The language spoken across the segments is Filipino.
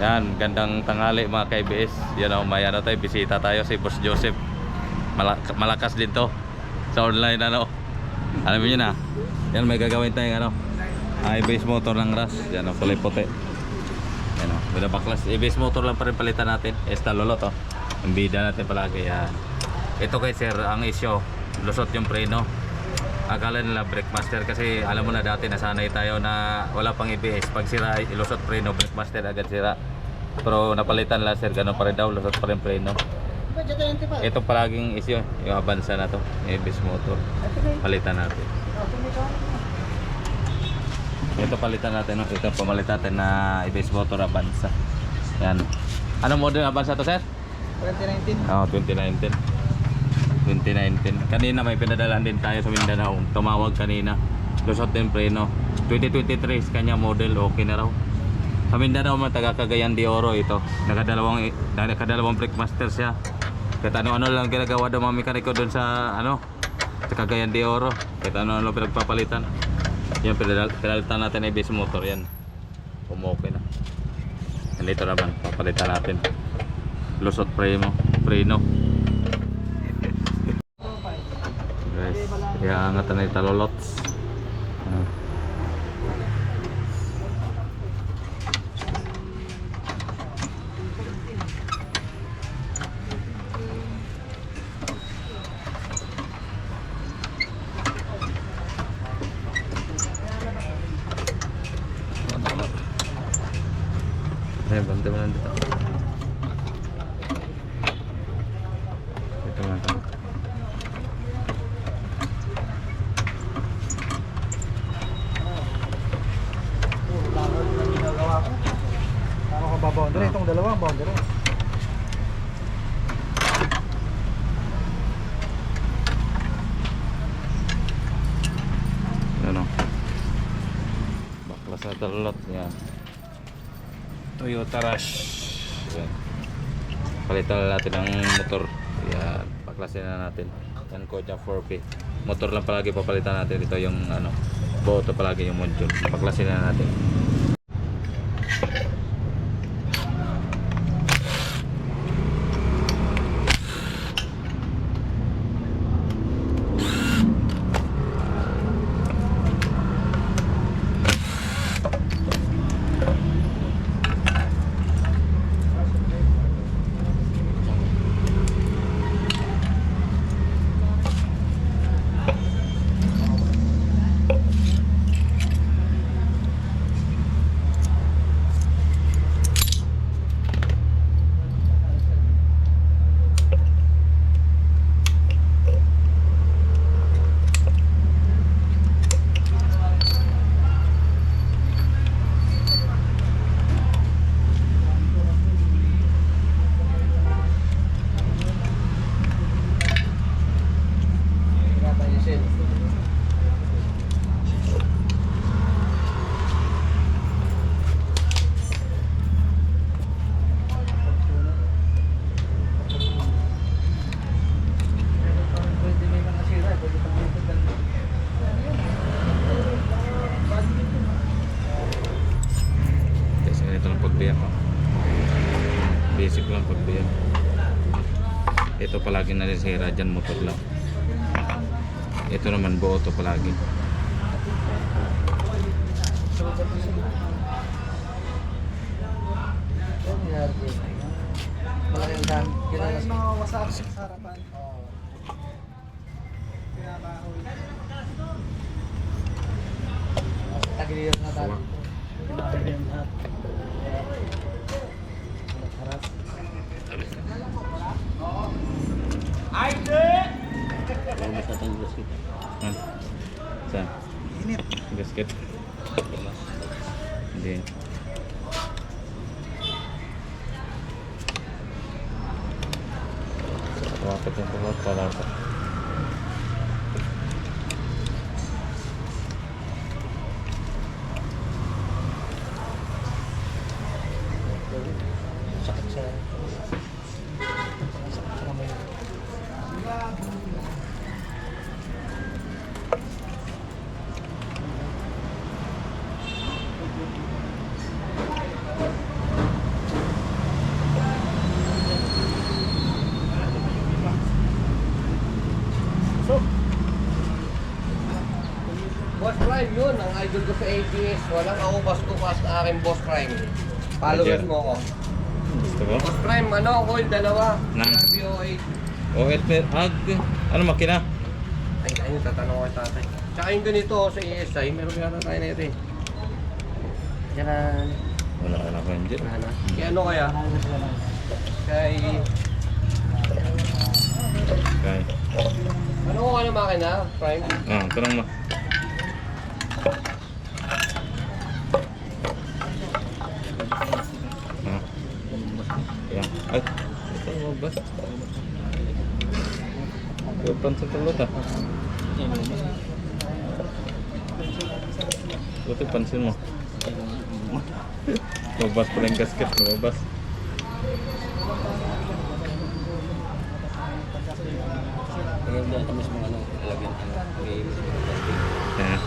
Yan, gandang tanghali mga ka-IBS. Yan o, may ano tayo, bisita tayo si Boss Joseph. Malakas din to sa online ano. Alam niyo na. Yan, may gagawin tayong ano, IBS motor ng RAS. Yan o, kulay puti. Yan o, with baklas. IBS motor lang pa rin palitan natin. Esta lolot o. Ang bida natin palagi. Yan. Ito kay sir, ang issue, lusot yung preno. Akala nila brake master kasi alam mo na dati nasanay tayo na wala pang ABS. Pag sira, ilusot preno, brake master agad sira. Pero napalitan lang sir, ganun pa rin daw, lusot pa rin preno. Ito palaging issue, yung Avanza na to, ABS motor. Palitan natin. Ito palitan natin, no? Ito pamalitan natin na ABS motor Avanza. Yan. Anong model Avanza to sir? 2019. Oh, 2019. Kanina may pinadalan din tayo sa Mindanao. Tumawag kanina. Lusot din preno. 2023 kanya model, okay na raw. Sa Mindanao man taga Cagayan de Oro ito. Nakadalawang brake master siya. Kahit ano-ano lang ginagawa daw mga mekaniko doon sa ano, sa Cagayan de Oro. Kahit ano-ano pinagpapalitan. Yan pinalitan natin ABS motor yan. Okay na. Nandito naman papalitan natin. Lusot preno. Guys, kaya angatan na italolots. Ayan, bante mo lang dito. Ito nga ito. Boundary, itong dalawa boundary. Ano? Baklas na talot niya. Toyota Rush. Yan. Palitan natin ang motor. Yan. Baklasin na natin. Yan ko dyan 4P. Motor lang palagi papalitan natin. Ito yung ano, boto palagi yung module. Baklasin na natin. Basic lang pagbiyak. Ito palagi na nasira dyan, motor lang. Ito naman buo to palagi. Malaking dam, kinalas mga wasak sa harapan. Tagiliran na tayo. Tagiliran na. Saan? Init. Gasket? Hindi. Wakit yung tulad pala sa Sakit sa kamay. yun, ang idol ko sa ABS. Walang ako basta sa aking boss prime. Followers mo ako. Gusto ko? Boss prime, ano ako yung dalawa. Nang? BO8. O, Elmer, ano makina? Ay, ayun, tatanong ko kay tatay. Tsaka yung ganito sa ESI, meron yata tayo na ito eh. Yan. Wala ka na ko yun dyan. Kaya ano kaya? Kay... Okay. Ano ko ka na makina, prime? Tanong mo. Yan. Ay, ito mo ba? Kapan sa tulot Buti pansin mo. Lumabas pala yung gasket, lumabas. Ngayon doon kami sa mga ano, lagyan Yan.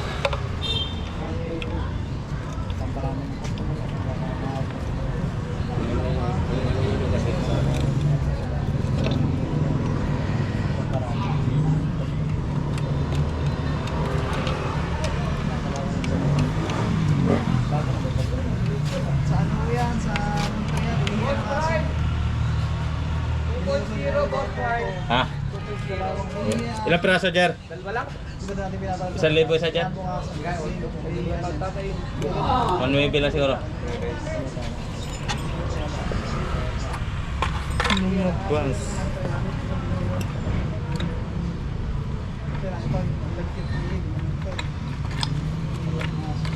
Saan mo yan? Saan kaya? 2.0 boss prime. Ha? Ilang piraso, Jer? Dalawa lang? Hindi natin pinatawag. 1,000 isa dyan? Tatay. 1,000 lang siguro.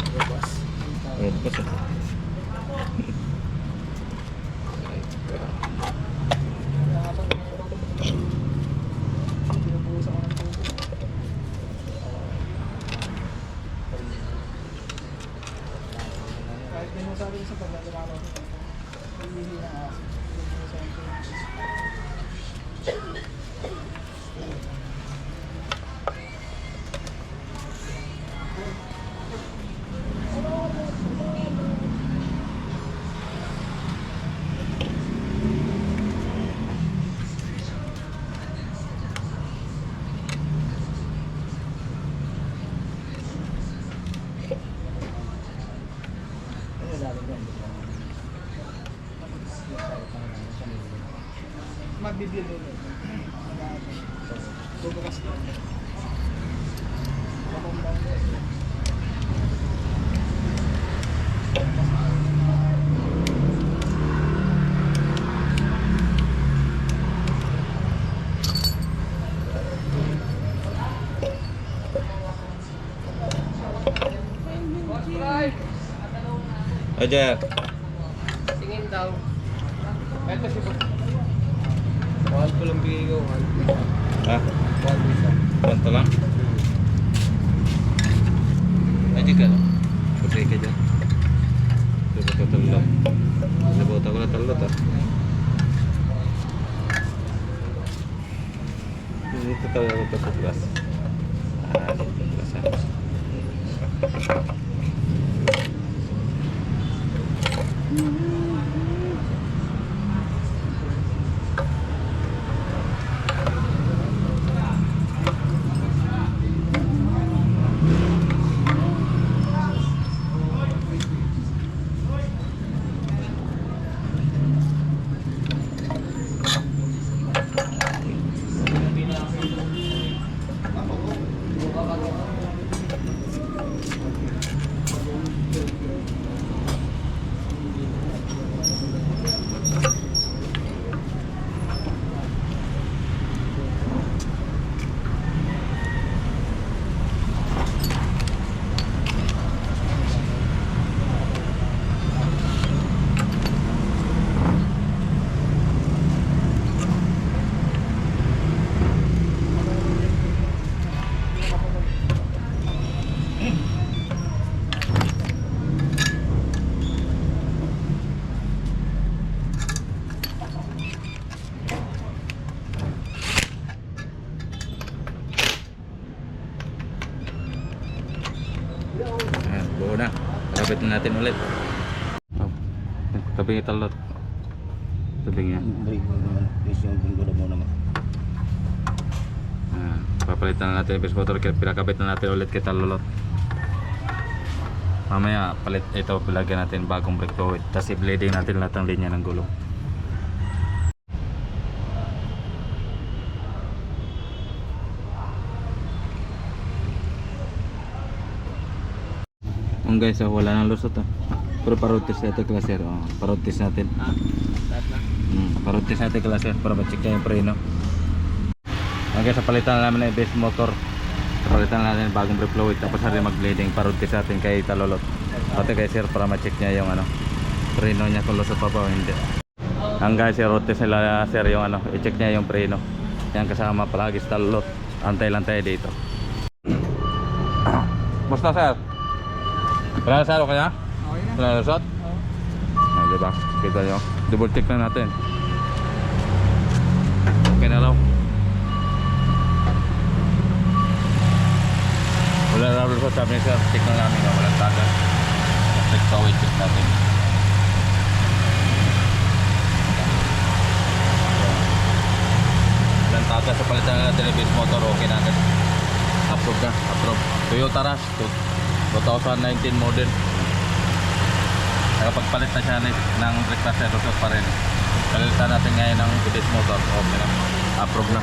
Lumabas. Lumabas. Kahit din mo sabi sa paglalaro ko. Hindi na aso. Magbibili ulit. Bubukas din. Boss prime. O, Jer. Tingin daw. Ito si boss. Mahal ko lang bigay ko. Ha? 1 isa. Kwento lang? Ay, di ka lang. Putay ka dyan. Diba ko talot? Nabuta ko na talot Dito talaga ito sa plus. Dito plus buo na. Kapit na natin ulit. Oh, tabi yung talot. Tabi nga. Papalitan na natin yung fish motor. Pinakabit na natin ulit kay talot. Mamaya palit ito, pilagyan natin bagong brake fluid. Tapos i-bleeding natin lahat ng linya ng gulong. Guys, wala nang lusot pero parotis natin klaser. Parotis natin. Lahat na. Parotis natin klaser para ma-check yung preno. Guys, palitan namin ng ABS motor. Palitan natin bagong brake fluid. Tapos na rin mag-bleeding. Parotis natin kay Talolot. Pati kay sir para ma-check niya yung preno niya kung lusot pa ba o hindi. Guys, parotis nila sir yung i-check niya yung preno. Yan kasama palagi sa Talolot. Antay lang tayo dito. Basta sir. Wala na saro kaya? Okay na. Wala na lusot? Oo. Diba? Kita nyo. Double check na natin. Okay na raw. Wala na lusot. Sabi niya sir, check na namin. Walang tagas. Check pa, check natin. Walang tagas sa palitan na natin yung base motor. Okay na agad. Approve na. Approve. Toyota Rush 2019 model. Nakapagpalit na siya ng brake clutch, lusot pa rin. Palitan natin ngayon ng base motor. Okay na. Approve na.